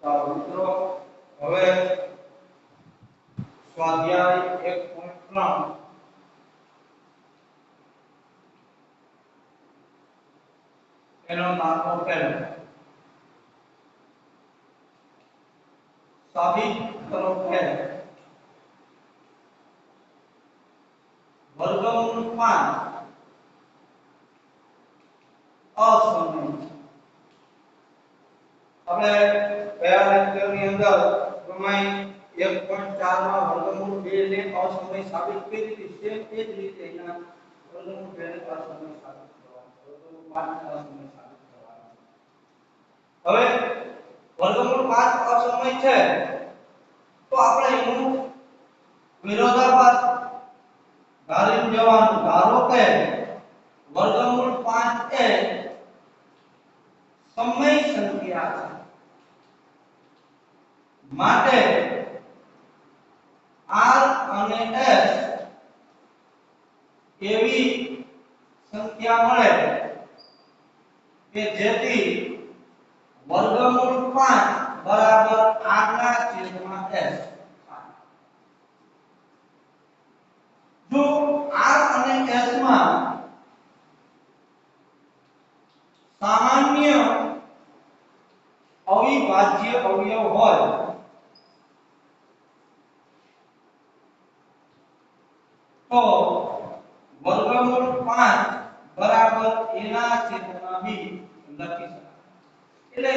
મિત્રો હવે સ્વાધ્યાય 1.3 એનો દાખલો પહેલો સાબિત કરો કે વર્ગમૂળ 5 અસમય આપણે પહેલા લેક્ચરની અંદર પ્રમેય 1.4 માં વર્ગમૂળ 2 ને અસમય સાબિત કરી હતી સેમ એ જ રીતે અહીંયા વર્ગમૂળ 2 ને અસમય સાબિત કરવાનું વર્ગમૂળ 5 ને અસમય સાબિત કરવાનું હવે વર્ગમૂળ 5 અસમય છે તો આપણે એનું વિરોધાભાસ ધારી જવાનું ધારો કે વર્ગમૂળ 5 એ સમય સંખ્યા છે માટે r અને s એવી સંખ્યા મળે કે જેથી વર્ગમૂળ 5 બરાબર r ના છેદમાં s જો r અને s માં સામાન્ય અવિભાજ્ય અવયવ હોય તો વર્ગમૂળ 5 બરાબર એના છેદમાં b લખી શકાય એટલે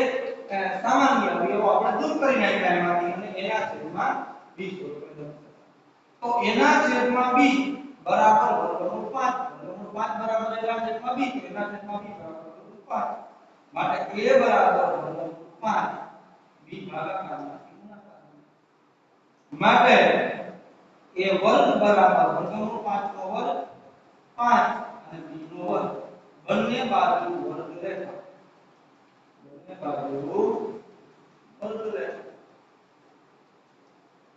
સામાન્ય અવયવ આપણે દૂર કરી નાખ્યા એમાંથી અને એના છેદમાં b સ્વરૂપે લખી શકાય તો એના છેદમાં b બરાબર વર્ગમૂળ 5 વર્ગમૂળ 5 બરાબર એના છેદમાં b તો એના છેદમાં b બરાબર વર્ગમૂળ 5 માટે a બરાબર વર્ગમૂળ 5 b ભાગાકારમાંથી ગુણાકાર માટે a વર્ગ બરાબર વર્ગમૂળ 5 નો વર્ગ 5 અને b નો વર્ગ બંને બાજુ વર્ગ લેતા બંને બાજુ વર્ગ લેતા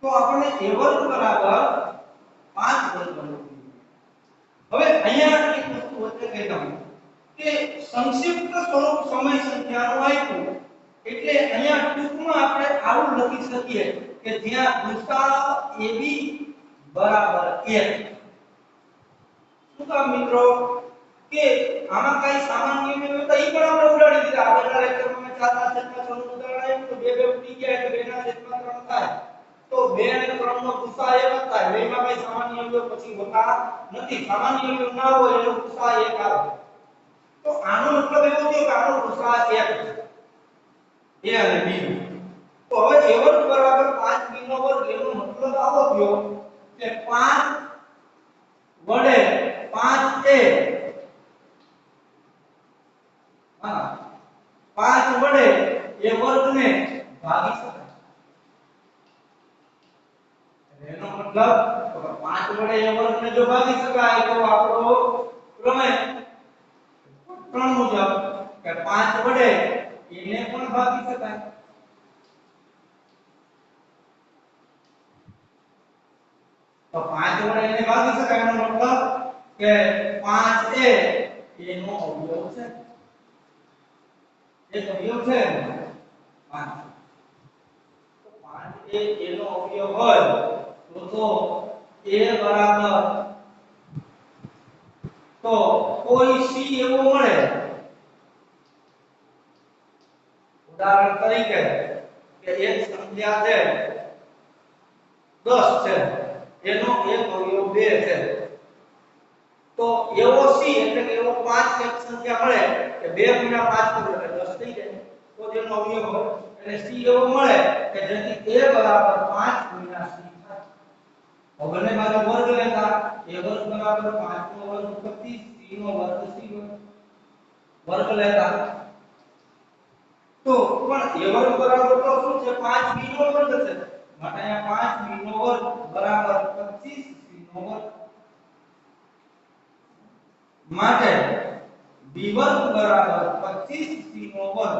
તો આપણને a વર્ગ બરાબર 5 વર્ગ મળ્યું હવે અહીંયા એક વસ્તુ વચ્ચે કહી દઉં કે સંક્ષિપ્ત સ્વરૂપ સમય સંખ્યાનું આપ્યું એટલે અહીંયા ટૂંકમાં આપણે આવું લખી શકીએ કે જ્યાં ગુસાઅ ab બરાબર 1 શું કામ મિત્રો કે આમાં કઈ સામાન્ય નિયમ હતા ઈ પણ આપણે ઉડાડી દીધા આગળના લેક્ચરમાં મેં 4 ના છેદમાં 6 નું ઉદાહરણ આપ્યું તો 2 2 ઉડી ગયા એટલે 2 ના છેદમાં 3 થાય તો 2 અને 3 નો ગુસાઅ 1 થાય બેમાં કઈ સામાન્ય અવયવ પછી હોતા નથી સામાન્ય અવયવ ના હોય એનો ગુસાઅ 1 આવે તો આનો મતલબ એવો થયો કે આનો ગુસાઅ 1 a અને b તો હવે a વર્ગ બરાબર 5 b નો વર્ગ એનો મતલબ આવો થયો કે 5 વડે 5a 5 વડે a વર્ગને ભાગી શકાય એનો મતલબ 5 વડે a વર્ગને જો ભાગી શકાય તો આપણો પ્રમેય 3 મુજબ કે 5 વડે એને પણ ભાગી શકાય તો 5 વડે એને ભાગી શકાય એનો મતલબ કે 5 એ એનો અવયવ છે એક અવયવ છે 5 તો 5 એ એનો અવયવ હોય તો a બરાબર તો કોઈ c એવો મળે ઉદાહરણ તરીકે કે એક સંખ્યા છે 10 છે એનો એક અવયવ 2 છે તો એવો c એટલે કે એવો 5 એક સંખ્યા મળે કે 2 * 5 કરો એટલે 10 થઈ જાય તો જેનો અવયવ હોય એટલે c એવો મળે કે જેથી a બરાબર 5 * c થાય બંને બાજુ વર્ગ લેતા a વર્ગ બરાબર 5 નો વર્ગ 25 c નો વર્ગ c વર્ગ લેતા તો પણ a વર્ગ બરાબર તો શું છે 5 b નો વર્ગ છે માટે અહીંયા 5 b નો વર્ગ બરાબર 25 c નો વર્ગ માટે b વર્ગ બરાબર 25 c નો વર્ગ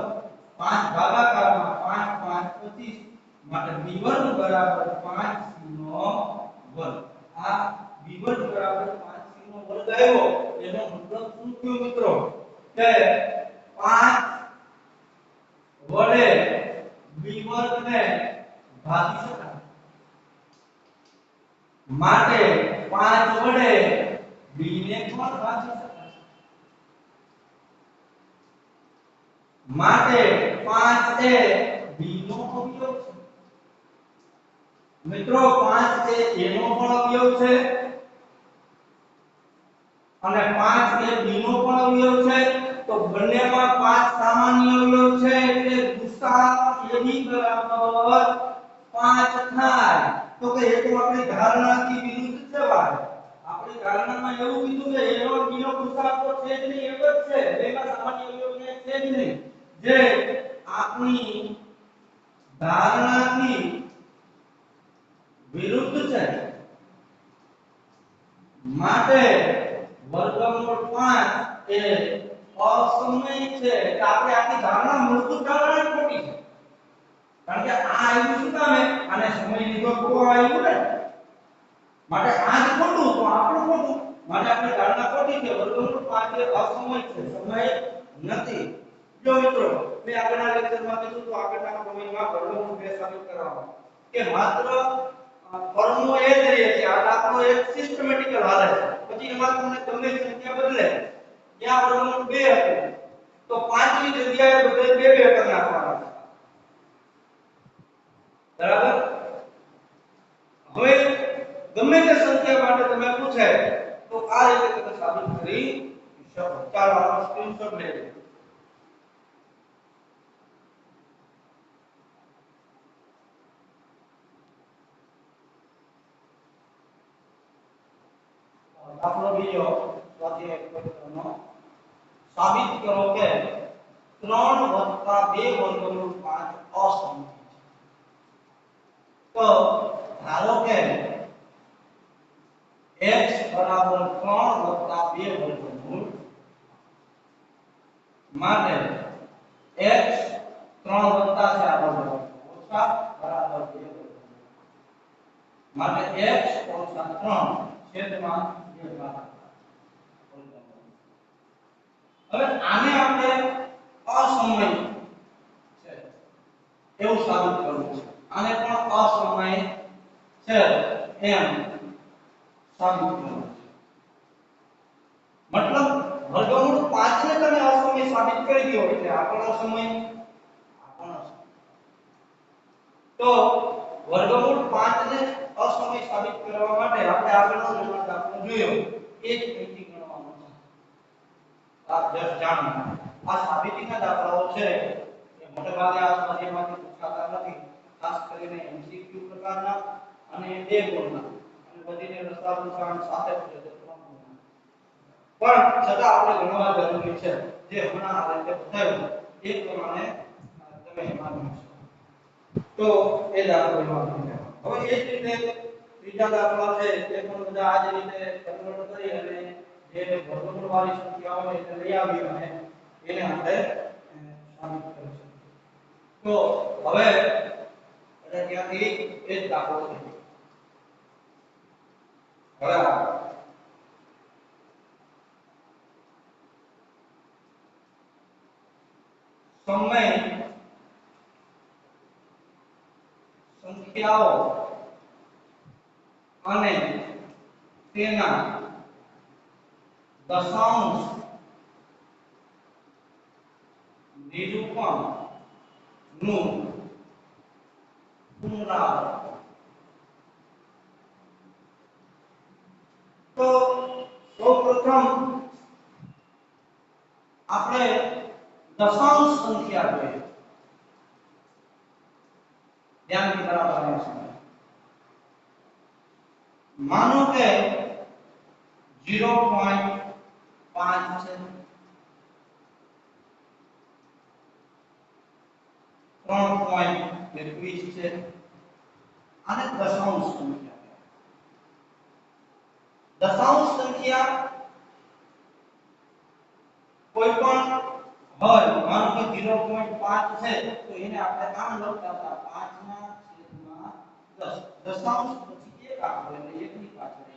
5 ભાગાકારમાં 5 5 25 માટે b વર્ગ બરાબર 5 c નો વર્ગ આ b વર્ગ બરાબર 5 c નો વર્ગ આવ્યો એનો મતલબ શું થયો મિત્રો કે 5 વડે b વર્ગને ભાગી શકાય માટે 5 વડે b ને પણ ભાગી શકાય માટે 5 એ b નો અવયવ છે મિત્રો 5 એ a નો પણ અવયવ છે અને 5 એ b નો પણ અવયવ છે તો બંનેમાં 5 સામાન્ય અવયવ છે એટલે ગુસા ab બરાબર 5 થાય તો કે એ તો આપણી ધારણાથી વિરુદ્ધ છે વાત આપણી ધારણામાં એવું કીધું કે a નો b નો ગુસા તો છે જ નહીં એક જ છે બેમાં સામાન્ય અવયવ છે જ નહીં જે આપણી ધારણાથી વિરુદ્ધ છે માટે વર્ગમૂળ 5 એ અસમય છે એટલે આપણે આખી ધારણા મૂળભૂત ધારણા જ ખોટી છે કારણ કે આ આવ્યું શું કામે આને સમય લીધો તો આવ્યું ને માટે આ જ ખોટું તો આપણું ખોટું માટે આપણી ધારણા ખોટી છે વર્ગમૂળ 5 એ અસમય છે સમય નથી જો મિત્રો મેં આગળના લેક્ચરમાં કીધું તો આગળના પ્રમેયમાં વર્ગમૂળ 2 સાબિત કરવાનો કે માત્ર ફોર્મુલો એ જ રહે છે આ દાખલો એક સિસ્ટમેટિકલ હાલે છે પછી એમાં તમને ગમે સંખ્યા બદલે ત્યાં વર્ગમૂળ 2 હતું તો 5 ની જગ્યાએ બધે 2 કરી નાખવાના બરાબર હવે ગમે તે સંખ્યા માટે તમે પૂછે તો આ રીતે તમે સાબિત કરી શકો ચાલો આનો સ્ક્રીનશોટ લેજો દાખલો બીજો સ્વાધ્યાય પત્રનો સાબિત કરો કે 3 + 2 વર્ગમૂળ 5 અસમય છે તો ધારો કે x બરાબર 3 + 2 વર્ગમૂળ માટે x 3 વત્તા છે આ બાજુ ઓછા બરાબર 2 વર્ગમૂળ માટે x - 3 છેદમાં 2 ભાગ હવે આને આપણે અસમય છે એવું સાબિત કરવું છે આને પણ અસમય છે એમ સાબિત કરવું છે મતલબ વર્ગમૂળ 5 ને તમે અસમય સાબિત કરી દો એટલે આ પણ અસમય તો વર્ગમૂળ 5 ને અસમય સાબિત કરવા માટે આપણે આગળનો નંબર દાખલો જોયો એક અહીંથી ગણવાનો છે આપ જસ્ટ જાણો આ સાબિતીના દાખલાઓ છે એ મોટે ભાગે આ સ્વાધ્યાયમાંથી પૂછાતા નથી ખાસ કરીને એમસીક્યુ પ્રકારના અને 2 ગુણના અને વધીને રસ્તા પૂછાણ સાથે પૂછે છે 3 ગુણના પણ છતાં આપણે ગણવા જરૂરી છે જે હમણાં આ રીતે બતાવ્યું એ પ્રમાણે તમે એમાં ગણશો તો એ દાખલો એમાં હવે એ જ રીતે ત્રીજા દાખલા છે તે પણ બધા આ જ રીતે કન્વર્ટ કરી અને જે વર્ગમૂળ વાળી સંખ્યાઓ હોય એને લઈ આવી અને એને આપણે સાબિત કરીશું તો હવે એટલે ત્યાંથી એ જ દાખલો છે હવે સમય સંખ્યાઓ અને તેના દશાંશ નિરૂપણ નું પુનરાવર્તન તો સૌપ્રથમ આપણે દશાંશ સંખ્યા જોઈએ ધ્યાનથી બરાબર સમજો માનો કે 0.5 છે 3.21 છે આને દશાંશ સંખ્યા દશાંશ સંખ્યા કોઈ પણ હોય માનો કે 0.5 છે તો એને આપણે આમ લખતા હતા 5/10 દશાંશ પછી એક આપો એટલે 1 ની પાછળ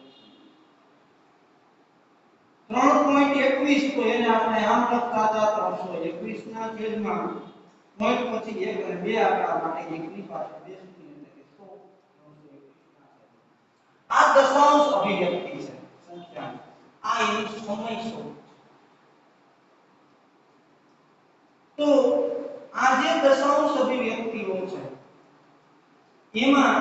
3.21 તો એને આપણે આમ લખતા હતા 321 ના છેદમાં પોઈન્ટ પછી 1 અને 2 આંકડા માટે 1 ની પાછળ 2 શૂન્ય એટલે કે 100 આ દશાંશ અભિવ્યક્તિ છે સંખ્યા આ એનું સમય સ્વરૂપ તો આ જે દશાંશ અભિવ્યક્તિઓ છે એમાં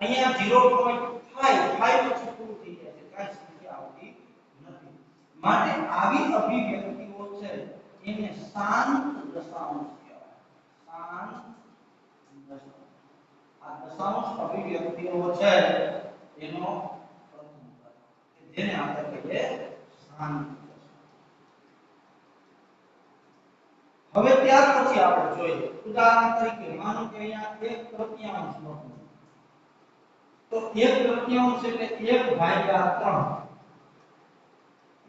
અહીંયા 0.5 પછી પૂરું થઈ જાય છે કાંઈ સંખ્યા આવતી નથી માટે આવી અભિવ્યક્તિઓ છે એને શાંત દશાંશ કહેવાય શાંત દશાંશ આ દશાંશ અભિવ્યક્તિઓ છે એનો પ્રથમ કે જેને આપણે કહીએ શાંત હવે ત્યાર પછી આપણે જોઈએ ઉદાહરણ તરીકે માનો કે અહીંયા 1/3 લખું તો 1/3 એટલે 1/3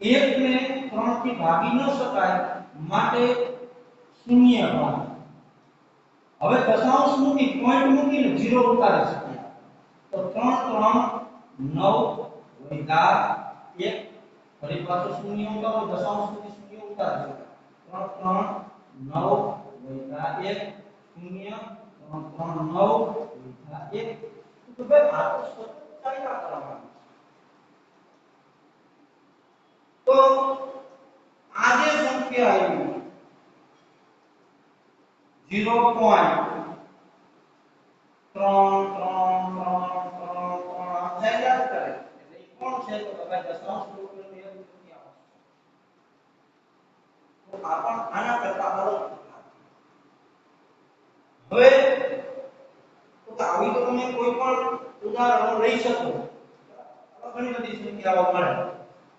1 ને 3 થી ભાગી ન શકાય માટે શૂન્ય ભાગ હવે દશાંશ મૂકી પોઈન્ટ મૂકીને 0 ઉતારી શકીએ તો 3 3 9 વૈધા 1 ફરી પાછો શૂન્ય ઉતારો દશાંશ મૂકી શૂન્ય ઉતારી શકાય 3 3 9 વૈધા 1 શૂન્ય 3 3 9 વૈધા 1 તો ભાઈ આ તો સતત ચાલ્યા કરવાનું તો આ જે સંખ્યા આવી 0. 3 3 3 3 3 ચાલ્યા કરે એટલે એ કોણ છે તો ભાઈ દશાંશ રૂપનું એક તૃતીયાંશ તો આ પણ આના કરતા અલગ હવે તો આવી તો તમે કોઈ પણ ઉદાહરણ લઈ શકો ઘણી બધી સંખ્યાઓ મળે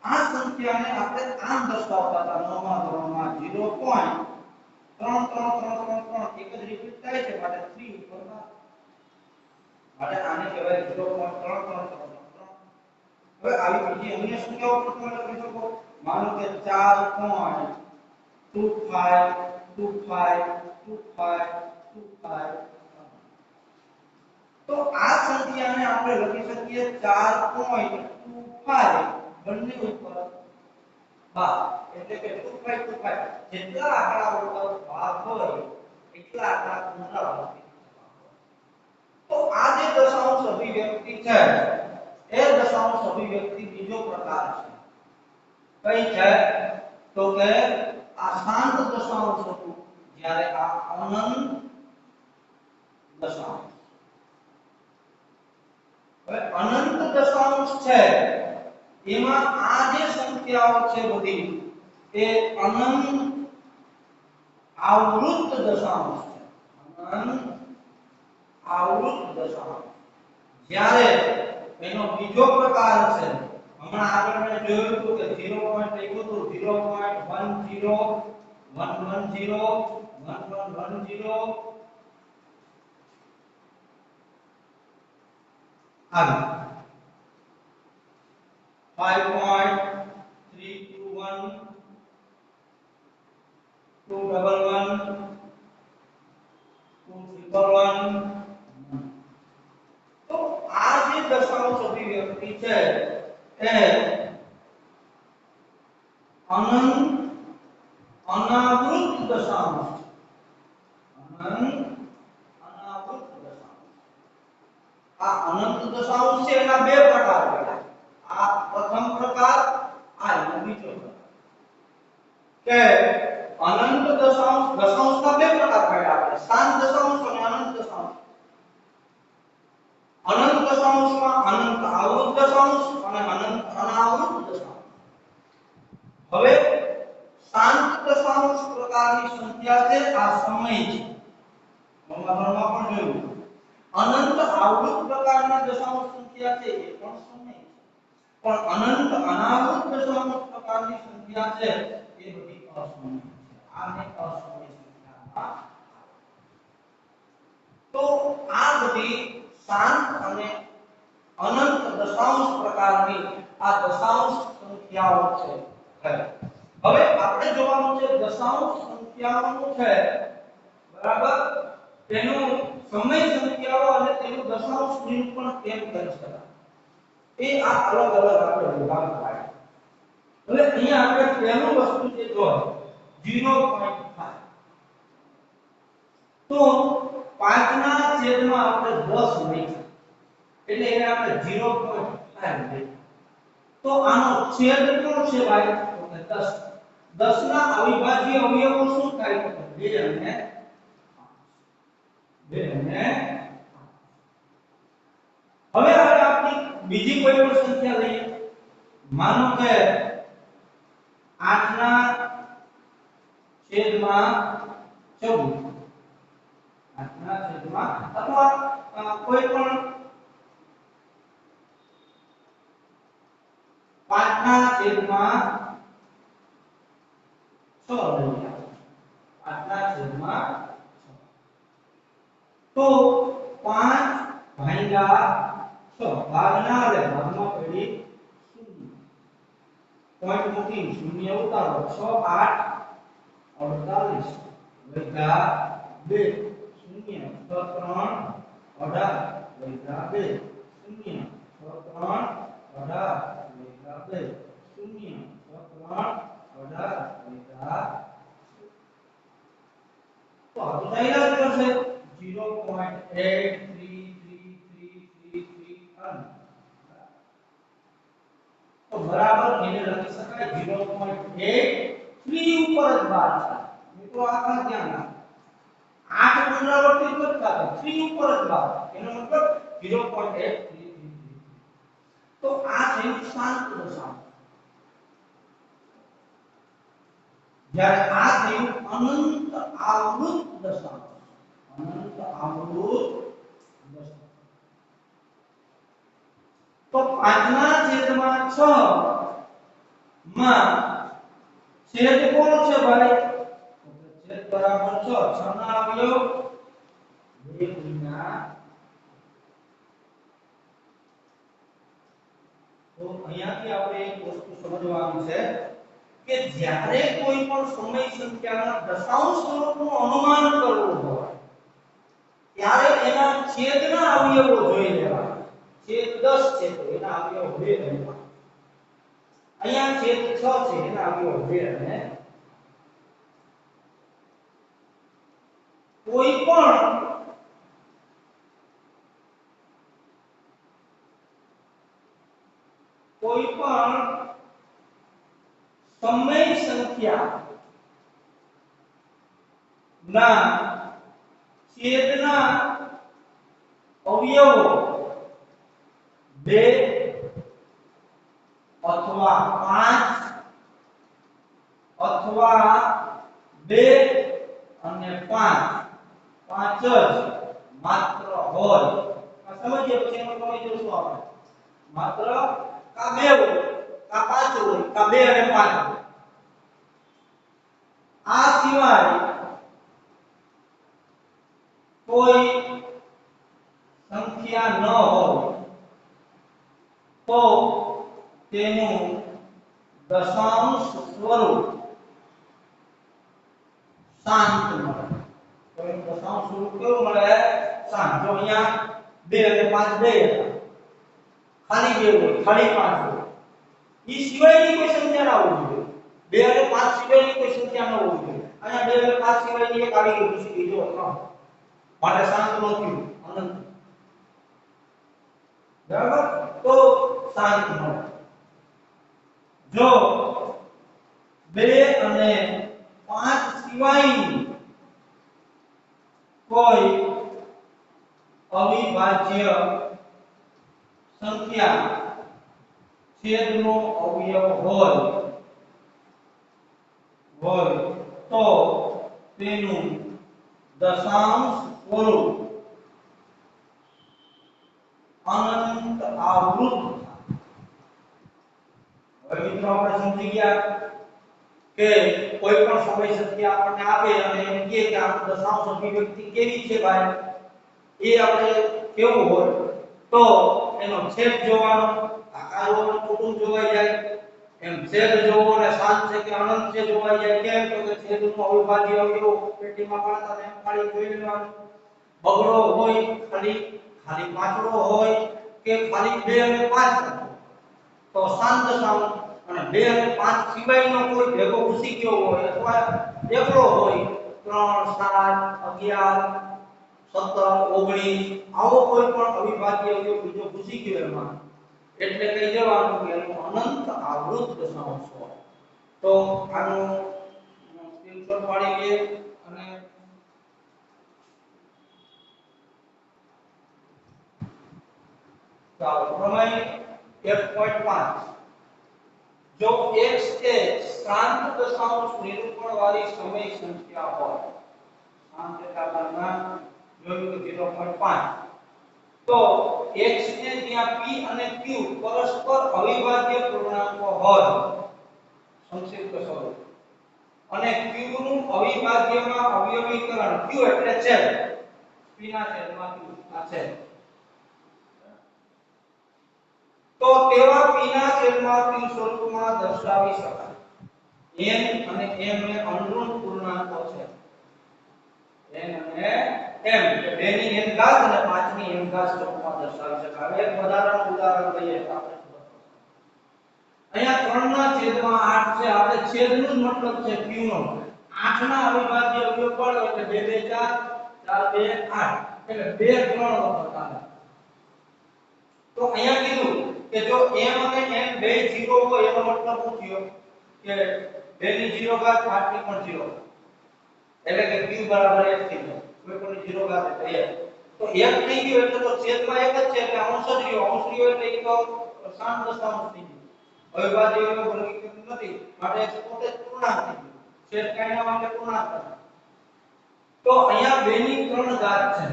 આ સંખ્યાને આપણે આમ દર્શાવતા હતા નવમા ધોરણમાં 0.33333 એક જ રિપીટ થાય છે માટે 3 ઉપર માટે આને કહેવાય 0.33333 હવે આવી બીજી અન્ય સંખ્યાઓ પણ તમે લખી શકો માનો કે 4.25252525 તો આ સંખ્યાને આપણે લખી શકીએ 4.25 બંને ઉપર ભાગ એટલે કે 2525 જેટલા આંકડા ઉપર ભાગ હોય એટલા આંકડા પુનરાવર્તિત તો આ જે દશાંશ અભિવ્યક્તિ છે એ દશાંશ અભિવ્યક્તિ બીજો પ્રકાર છે કઈ છે તો કે આ શાંત દશાંશ હતું જ્યારે આ અનંત દશાંશ હવે અનંત દશાંશ છે એમાં આ જે સંખ્યાઓ છે બધી એ અનંત આવૃત દશાંશ છે અનંત આવૃત દશાંશ જ્યારે એનો બીજો પ્રકાર છે હમણાં આગળ મેં જોયું હતું કે 0 પોઈન્ટ લખ્યું હતું 0.10 110 1110 આવી 5.321 211 211 તો આ જે દશાંશ અભિવ્યક્તિ છે એ અનંત અનાવૃત દશાંશ અનંત અનાવૃત દશાંશ આ અનંત દશાંશ છે એના બે પ્રકાર પડ્યા આ પ્રથમ પ્રકાર આ એનો બીજો પ્રકાર કે અનંત દશાંશના બે પ્રકાર પડ્યા આપણે શાંત દશાંશ અને અનંત દશાંશ અનંત દશાંશમાં અનંત આવૃત દશાંશ અને અનંત અનાવૃત દશાંશ હવે શાંત દશાંશ પ્રકારની સંખ્યા છે આ સમય છે નવમા પણ જોયું અનંત આવૃત પ્રકારના દશાંશ સંખ્યા છે એ પણ સમય છે પણ અનંત અનાવૃત દશાંશ પ્રકારની સંખ્યા છે એ બધી અસમય છે આને અસમય સંખ્યામાં તો આ બધી શાંત અને અનંત દશાંશ પ્રકારની આ દશાંશ સંખ્યાઓ છે હવે આપણે જોવાનું છે દશાંશ સંખ્યાઓનું છે બરાબર તેનું સમય સંખ્યાઓ અને તેનું દશાંશ નિરૂપણ કેમ કરી શકાય એ આ અલગ અલગ આપણે વિભાગ પાડ્યા હવે અહીંયા આપણે પહેલું વસ્તુ જે જો 0.5 તો 5 ના છેદમાં આપણે 10 લઈશું એટલે એને આપણે 0.5 લઈએ તો આનો છેદ કેટલો છે ભાઈ તો કે 10 10 ના અવિભાજ્ય અવયવો શું થાય તો 2 અને 5 હવે આપણે બીજી કોઈ પણ સંખ્યા લઈએ માનો કે 8 ના છેદમાં 24 8 ના છેદમાં અથવા કોઈ પણ 5 ના છેદમાં 6 લઈએ 8 ના છેદમાં 6 તો 5 ભાગ્યા 6 ભાગના આવે ભાગમાં પડી 0 પોઈન્ટ મૂકી 0 ઉતારો 6 8 48 વૈધા 2 0 6 3 18 વૈધા 2 0 6 3 18 વૈધા 2 0 6 3 18 વૈધા તો આ તો ચાલ્યા જ કરશે 0.833333 તો બરાબર એને લખી શકાય 0.83 ઉપર જ બાર છે મિત્રો આ ખાસ ધ્યાન રાખો 8 પુનરાવર્તિત કરતા તો 3 ઉપર જ બાર એનો મતલબ 0.8333 તો આ થયું શાંત દશાંશ જ્યારે આ થયું અનંત આવૃત દશાંશ અનંત આવૃત દશાંશ તો 5 ના છેદમાં 6 માં છેદ કોણ છે ભાઈ તો છેદ બરાબર 6 6 ના અવયવ 2 ગુણ્યા તો અહીંયાથી આપણે એક વસ્તુ સમજવાનું છે કે જ્યારે કોઈ પણ સમય સંખ્યાના દશાંશ સ્વરૂપનું અનુમાન કરવું હોય ત્યારે એના છેદના અવયવો જોઈ લેવા છેદ 10 છે તો એના અવયવ 2 લેવા અહીંયા છેદ 6 છે એના અવયવ 2 અને કોઈ પણ સમય સંખ્યા ના છેદના અવયવો 2 અથવા 5 અથવા 2 અને 5 જ માત્ર હોય આ સમજીએ પછી એનો સમય જોશું આપણે માત્ર કા 2 હોય કા 5 હોય કા 2 અને 5 આ સિવાય કોઈ સંખ્યા ન હોય તો તેનું દશાંશ સ્વરૂપ શાંત મળે તો એનું દશાંશ સ્વરૂપ કેવું મળે શાંત જો અહીંયા 2 અને 5 2 હતા ખાલી 2 હોય ખાલી 5 હોય ઈ સિવાયની કોઈ સંખ્યા ના હોવી જોઈએ 2 અને 5 સિવાયની કોઈ સંખ્યા ન હોવી જોઈએ અહીંયા 2 અને 5 સિવાયની એક આવી ગઈ ઘૂસી ગઈ જો 3 માટે શાંત નો થયું અનંત બરાબર તો શાંત મળે જો 2 અને 5 સિવાયની કોઈ અવિભાજ્ય સંખ્યા છેદનો અવયવ હોય તો તેનું દશાંશ સ્વરૂપ અનંત આવૃત હવે મિત્રો આપણે સમજી ગયા કે કોઈ પણ સમય સંખ્યા આપણને આપે અને એમ કહે કે આ દશાંશ અભિવ્યક્તિ કેવી છે ભાઈ એ આપણે કેવું હોય તો એનો છેદ જોવાનો આકાર જોવાનો કુટુંબ જોવાઈ જાય એમ છેદ જોવો અને શાંત છે કે અનંત છે જોવાઈ જાય કેમ તો કે છેદનો અવિભાજ્ય અવયવ પેટીમાં પાડતા એમ ખાલી જોઈ લેવાનું બગડો હોય ખાલી પાંચડો હોય કે ખાલી 2 અને 5 તો શાંત દશાંશ અને 2 અને 5 સિવાયનો કોઈ ભેગો ઘૂસી ગયો હોય અથવા એકલો હોય 3 7 11 17 19 આવો કોઈ પણ અવિભાજ્ય અવયવ બીજો ઘૂસી ગયો એમાં એટલે કહી દેવાનું કે એનો અનંત આવૃત દશાંશ હોય તો આનું સ્ક્રીનશોટ પાડી લે અને ચાલો પ્રમેય 1.5 જો x એ શાંત દશાંશ નિરૂપણ વાળી સમય સંખ્યા હોય શાંત પ્રકારના જોયું કે 0.5 તો x ને જ્યાં p અને q પરસ્પર અવિભાજ્ય પૂર્ણાંકો હોય સંક્ષિપ્ત સ્વરૂપ અને q નું અવિભાજ્યમાં અવયવીકરણ q એટલે છેદ p ના છેદમાં q આ છે તો તેવા p ના છેદમાં q સ્વરૂપમાં દર્શાવી શકાય n અને m ને અનુરૂપ પૂર્ણાંકો છે n અને m એટલે 2 ની n ઘાત અને 5 ની m ઘાત સ્વરૂપમાં દર્શાવી શકાય એક વધારાનું ઉદાહરણ લઈએ તો આપણે અહીંયા 3 ના છેદમાં 8 છે આપણે છેદનું જ મતલબ છે q નો 8 ના અવિભાજ્ય અવયવ પડે એટલે 2 2 4 4 2 8 એટલે 2 3 વખત આવે તો અહીંયા કીધું કે જો m અને n બે 0 હોય એનો મતલબ શું થયો કે 2 ની 0 ઘાત 8 ની પણ 0 એટલે કે q બરાબર 1 થઈ જાય કોઈ પણ 0 ઘાત એટલે 1 તો 1 થઈ ગયો એટલે તો છેદમાં 1 જ છે એટલે અંશ જ રહ્યો એટલે ઈ તો શાંત દશાંશ થઈ ગયો અવિભાજ્ય અવયવ વર્ગીકૃત નથી માટે પોતે જ પૂર્ણાંક થઈ ગયો છેદ કાઢવા માટે પૂર્ણાંક તો અહીંયા 2 ની 3 ઘાત છે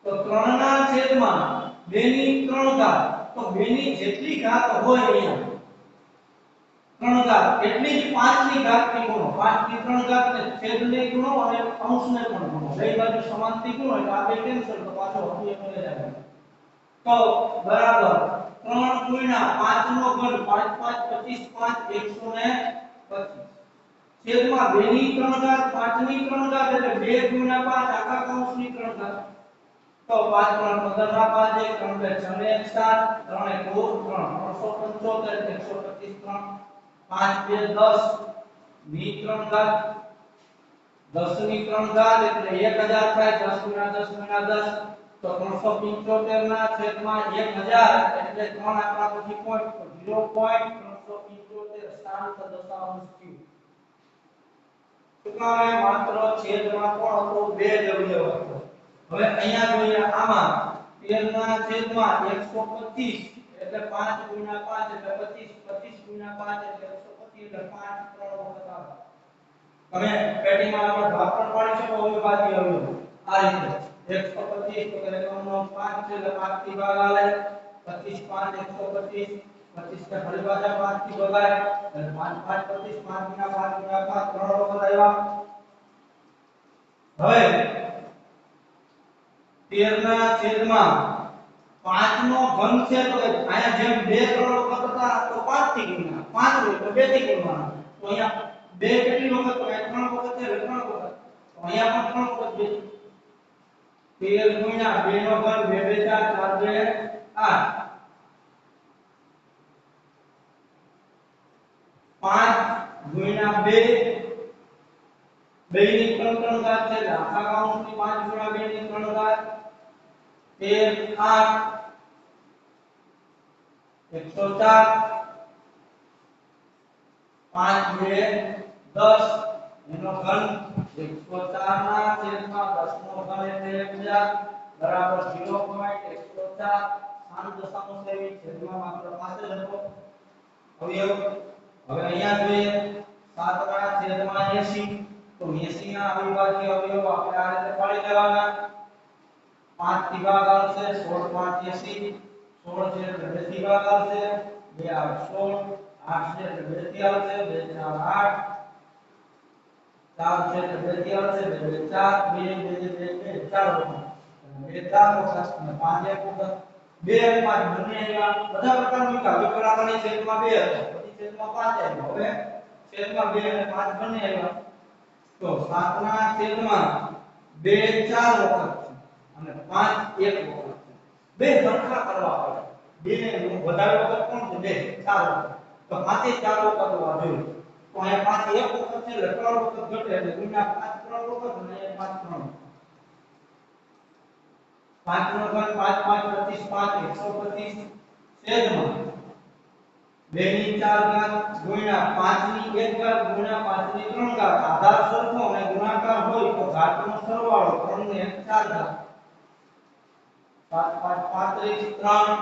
તો 3 ના છેદમાં 2 ની 3 ઘાત તો 2 ની જેટલી ઘાત હોય અહીંયા 3 ઘાત એટલી જ 5 ની ઘાત ની ગુણો 5 ની 3 ઘાત ને છેદને ગુણો અને અંશને પણ ગુણો બે બાજુ સમાનથી ગુણો એટલે આ બે કેન્સલ તો પાછો અવયવ મળી જાય તો બરાબર 3 ગુણ્યા 5 નો ઘન 5 5 25 5 125 છેદમાં 2 ની 3 ઘાત 5 ની 3 ઘાત એટલે 2 ગુણ્યા 5 આખા કૌંસની 3 ઘાત તો 5 3 15 ના 5 1 3 2 6 1 7 3 1 2 3 375 125 3 5 2 10 ની 3 ઘાત 10 ની 3 ઘાત એટલે 1000 થાય 10 ગુણ્યા 10 ગુણ્યા 10 તો 375 ના છેદમાં 1000 એટલે 3 આંકડા પછી પોઈન્ટ 0.375 શાંત દશાંશ થયું ટૂંકામે માત્ર છેદમાં કોણ હતો 2 જ અવયવ હતો હવે અહીંયા જોઈએ આમાં 13 ના છેદમાં 125 એટલે 5 ગુણ્યા 5 એટલે 25 25 ગુણ્યા 5 એટલે 125 એટલે 5 3 વખત આવે તમે પેટીમાં આપણે ભાગ પણ પાડી શકો અવિભાજ્ય અવયવ આ રીતે 125 તો કે એકમનો 5 છે એટલે 5 થી ભાગ આવે 25 5 125 25 કે ફરી પાછા 5 થી ભગાય એટલે 5 5 25 5 ગુણ્યા 5 ગુણ્યા 5 3 વખત આવ્યા હવે 13 ના છેદમાં 5 નો ઘન છે તો અહીંયા જેમ 2 3 વખત હતા તો 5 થી ગુણ્યા 5 હોય તો 2 થી ગુણવાના તો અહીંયા 2 કેટલી વખત તો 3 વખત છે 3 વખત તો અહીંયા પણ 3 વખત 13 ગુણ્યા 2 નો ઘન 2 2 4 4 2 8 5 ગુણ્યા 2 2 ની 3 3 ઘાત છે આખા કૌંસની 5 ગુણ્યા 2 ની 3 ઘાત 13 8 104 5 2 10 એનો ઘન 104 ના છેદમાં 10 નો ઘન એટલે 1000 બરાબર 0.104 શાંત દશાંશ લેવી છેદમાં માત્ર 5 જ હતો અવયવ હવે અહીંયા જોઈએ 7 ના છેદમાં 80 તો 80 ના અવિભાજ્ય અવયવ આપણે આ રીતે પાડી લેવાના 5 થી ભાગ આવશે 16 5 80 16 છે એટલે 2 થી ભાગ આવશે 2 આવે 16 8 છે એટલે 2 થી આવશે 2 4 8 4 છે એટલે 2 થી આવશે 2 4 2 2 2 4 વખત 2 4 વખત અને 5 એક વખત 2 અને 5 બંને આવ્યા બધા પ્રકાર મૂક્યા વિકરાળની છેદમાં 2 હતો પછી છેદમાં 5 આવ્યો હવે છેદમાં 2 અને 5 બંને આવ્યા તો 7 ના છેદમાં 2 4 વખત અને 5 એક વખત બે સરખા કરવા પડે બે ને વધારે વખત કોણ છે 2 4 વખત તો 5 4 વખત હોવા જોઈએ તો અહીંયા 5 એક વખત છે એટલે 3 વખત ઘટે એટલે ગુણ્યા 5 3 વખત અને 5 3 5 નો ઘન 5 5 25 125 છેદમાં 2 ની 4 ઘાત ગુણ્યા 5 ની 1 ઘાત ગુણ્યા 5 ની 3 ઘાત આધાર સરખો અને ગુણાકાર હોય તો ઘાતનો સરવાળો 3 ને 4 ઘાત 5 5 35 3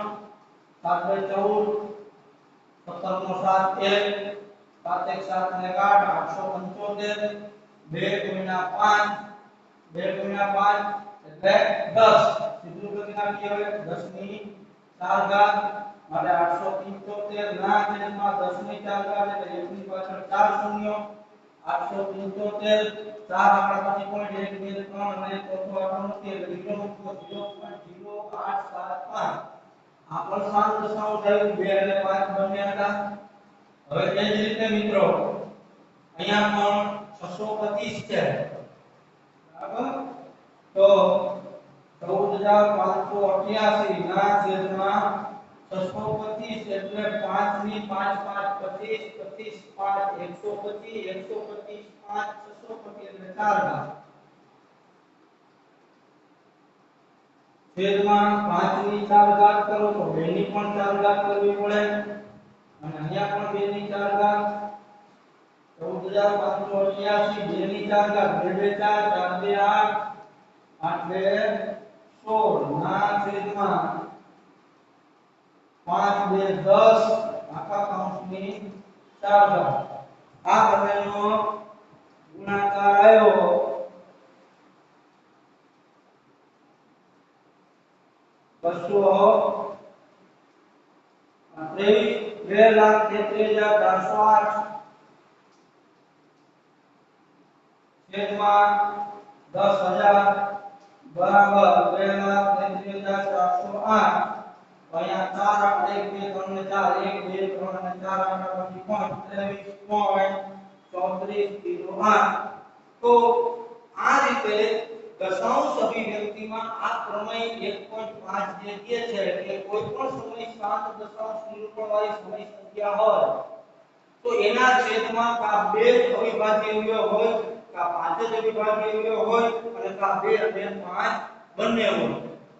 7 14 17 નો 7 1 7 1 7 ને 8 875 2 ગુણ્યા 5 2 ગુણ્યા 5 એટલે 10 સીધું કરી નાખીએ હવે 10 ની 4 ઘાત માટે 875 ના છેદમાં 10 ની 4 ઘાત એટલે 1 ની પાછળ 4 શૂન્ય 875 4 આંકડા પછી પોઈન્ટ 1 2 3 અને ચોથો આંકડો નથી એટલે 0.0875 આ પણ સાત દશાંશ આવ્યું 2 અને 5 બંને હતા હવે એ જ રીતે મિત્રો અહીંયા પણ 625 છે બરાબર તો 14588 ના છેદમાં 625 એટલે 5 ની 5 5 25 25 5 125 125 5 625 એટલે 4 ઘાત છેદમાં 5 ની 4 ઘાત કરો તો 2 ની પણ 4 ઘાત કરવી પડે અને અહીંયા પણ 2 ની 4 ઘાત 14588 2 ની 4 ઘાત 2 2 4 4 2 8 8 2 16 ના છેદમાં 5 2 10 આખા કૌંસની 4 ઘાત આ બંનેનો ગુણાકાર આવ્યો 2,33,408 છેદમાં 10,000 બરાબર 2,33,408 અહીંયા 4 1 2 3 ને 4 1 2 3 અને 4 આંકડા પછી પોઈન્ટ 23.3408 તો આ રીતે દશાંશ અભિવ્યક્તિમાં આ પ્રમેય 1.5 જે કહે છે કે કોઈ પણ સમય શાંત દશાંશ નિરૂપણવાળી સમય સંખ્યા હોય તો એના છેદમાં કા 2 અવિભાજ્ય અવયવ હોય કા 5 જ અવિભાજ્ય અવયવ હોય અને કા 2 અને 5 બંને હોય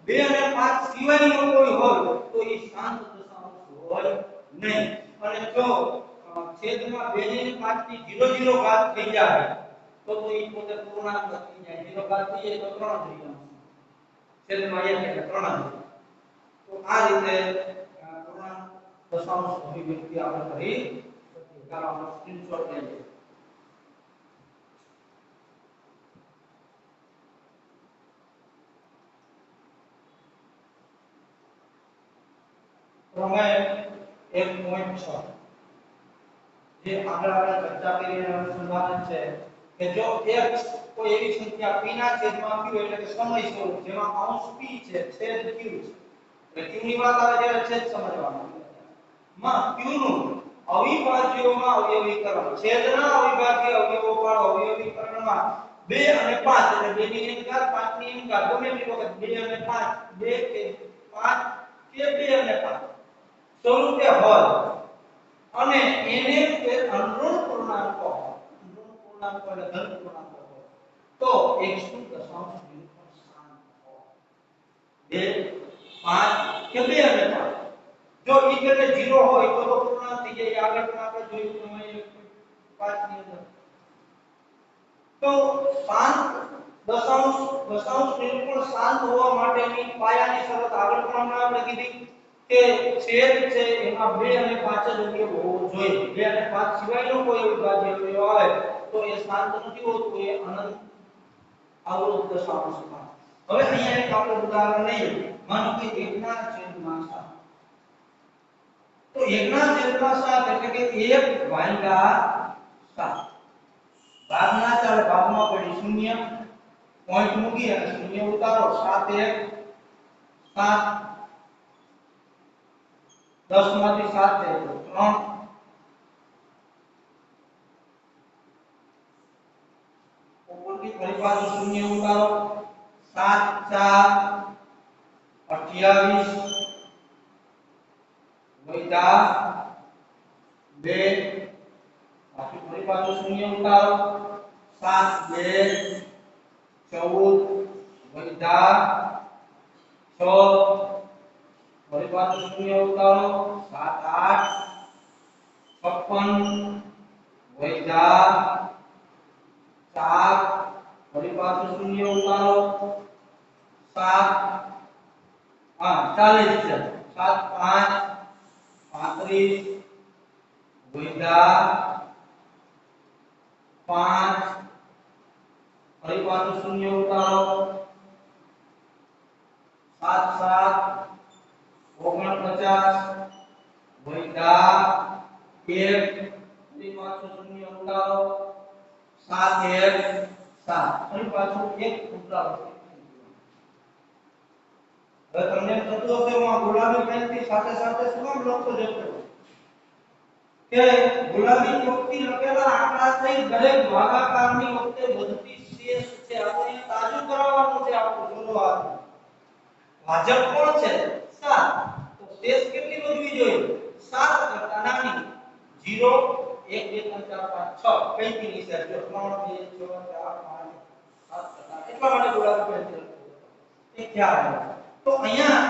2 અને 5 સિવાયનો કોઈ હોય તો એ શાંત દશાંશ હોય નહીં અને જો છેદમાં 2 ની 5 ની 0 0 ઘાત થઈ જાય તો એ પોતે પૂર્ણાંક થઈ જાય 0 ઘાત થઈ જાય તો 3 થઈ જાય છેદમાં 1 એટલે 3 તો આ રીતે પૂર્ણાંક દશાંશ અભિવ્યક્તિ આપણે કરી શકીએ ચાલો આપણે સ્ક્રીનશોટ લઈએ પ્રમેય 1.6 જે આગળ આપણે ચર્ચા કરી અનુસંધાન છે કે જો x કોઈ એવી સંખ્યા p ના છેદમાં q એટલે કે સમય સ્વરૂપ જેમાં અંશ p છે છેદ q છે એટલે q ની વાત આવે ત્યારે છેદ સમજવાનું માં q નું અવિભાજ્યોમાં અવયવીકરણ છેદના અવિભાજ્ય અવયવો વાળો અવયવીકરણમાં 2 અને 5 એટલે 2 ની 1 ઘાત 5 ની 1 ઘાત ગમે તે વખત 2 અને 5 2 કે 5 કે 2 અને 5 સ્વરૂપે હોય અને એને તે અનુરૂપ પૂર્ણાંક હોય અનુરૂપ પૂર્ણાંક એટલે ધન પૂર્ણાંક હોય તો x નું દશાંશ નિરૂપણ શાંત હોય 2 5 કે 2 અને 5 જો e એટલે 0 હોય તો પૂર્ણાંક થઈ જાય આગળ પણ આપણે જોયું પ્રમાણે 5 ની અંદર તો શાંત દશાંશ નિરૂપણ શાંત હોવા માટેની પાયાની શરત આગળ પણ આપણે કીધી કે છેદ છે એમાં 2 અને 5 જ અવયવ હોવો જોઈએ 2 અને 5 સિવાયનો કોઈ અવિભાજ્ય અવયવ આવે તો એ શાંત નથી હોતું એ અનંત અવરોધ દશાંશમાં હવે અહીંયા એક આપણે ઉદાહરણ લઈએ માનો કે 1 ના છેદમાં 7 તો 1 ના છેદમાં 7 એટલે કે 1 ભાગ્યા 7 ભાગના ચાલે ભાગમાં પડી 0 પોઈન્ટ મૂકી અને 0 ઉતારો 7 1 7 10 માંથી 7 જાય તો 3 ઉપરથી ફરી પાછું 0 ઉતારો 7 4 28 વૈધા 2 પાછું ફરી ફરી પાછું શૂન્ય ઉતારો 7 2 14 વૈધા 6 ફરી પાછું શૂન્ય ઉતારો 7 8 56 વૈધા 4 ફરી પાછું શૂન્ય ઉતારો 7 40 છે 7 5 35 વૈધા 5 ફરી પાછું શૂન્ય ઉતારો 7 7 49 વૈધા 1 ફરી પાછું શૂન્ય ઉતારો 7 1 7 ફરી પાછું 1 ઉતારો. હવે તમને થતું હશે હું આ ગુલાબી પેનથી સાથે સાથે શું કામ લખતો જતો કે ગુલાબી ચોકથી લખેલા આંકડા થઈ દરેક ભાગાકારની વખતે વધતી શેષ છે આપણે તાજું કરાવવાનું છે આપણું શરૂઆત. ભાજક કોણ છે 7 તો શેષ કેટલી વધવી જોઈએ 7 કરતા નાની 0 1 2 3 4 5 6 કઈથી નીચે જો 3 2 6 4 5 7 એટલા માટે ગુલાબી પેનથી લખતો એ ખ્યાલ આવે. તો અહીંયા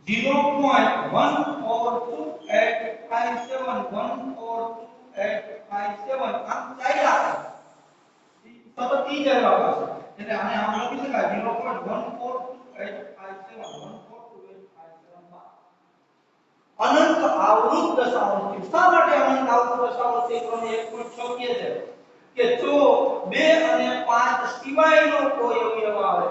0.1428571 આમ ચાલ્યા સતત ઈ જ આવ્યા છે એટલે આને આમ લખી શકાય 0.1428571 અનંત આવૃત દશાંશ. શા માટે અનંત આવૃત દશાંશ છે ક્રમ 1.6 કહે છે કે જો 2 અને 5 સિવાયનો કોઈ અવયવ આવે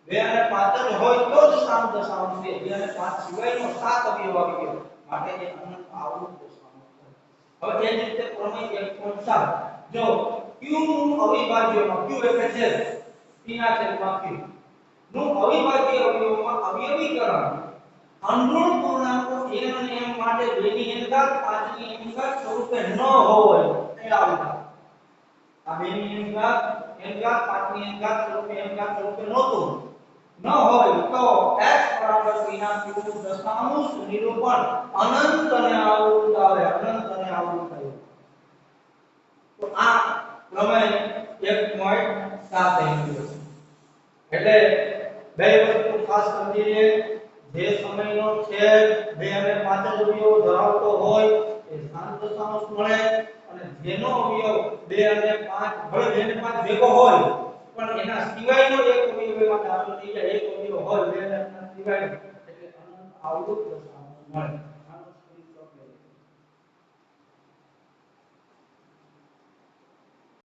2 અને 5 જ હોય તો જ સામ દશાંશ છે 2 અને 5 સિવાયનો 7 અવયવ આવી ગયો માટે એ અનંત આવૃત દશાંશ છે. હવે એ જ રીતે પ્રમેય 1.7 જો q નું અવિભાજ્યમાં q એટલે છે p ના છેદમાં q નું અવિભાજ્ય અવયવમાં અવયવીકરણ અનઋણ પૂર્ણાંકો n અને m માટે 2 ની n ઘાત 5 ની n ઘાત સ્વરૂપે ન હોય એ આવી આ 2 ની n ઘાત 5 ની n ઘાત સ્વરૂપે નહોતું ન હોય તો x બરાબર વિના q દશાંશ નિરૂપણ અનંત અને આવૃત આવે અનંત અને આવૃત થાય. તો આ પ્રમેય 1.7 એટલે બે વસ્તુ ખાસ સમજીએ જે સમયનો છેદ 2 અને 5 જ અવયવ ધરાવતો હોય એ સામ દશાંશ મળે અને જેનો અવયવ 2 અને 5 ભલે 2 અને 5 ભેગો હોય પણ એના સિવાયનો એક અવયવ એમાં દાખલ થઈ જાય એક અવયવ હોય 2 અને 5 સિવાય એટલે અનંત આવૃત દશાંશ મળે.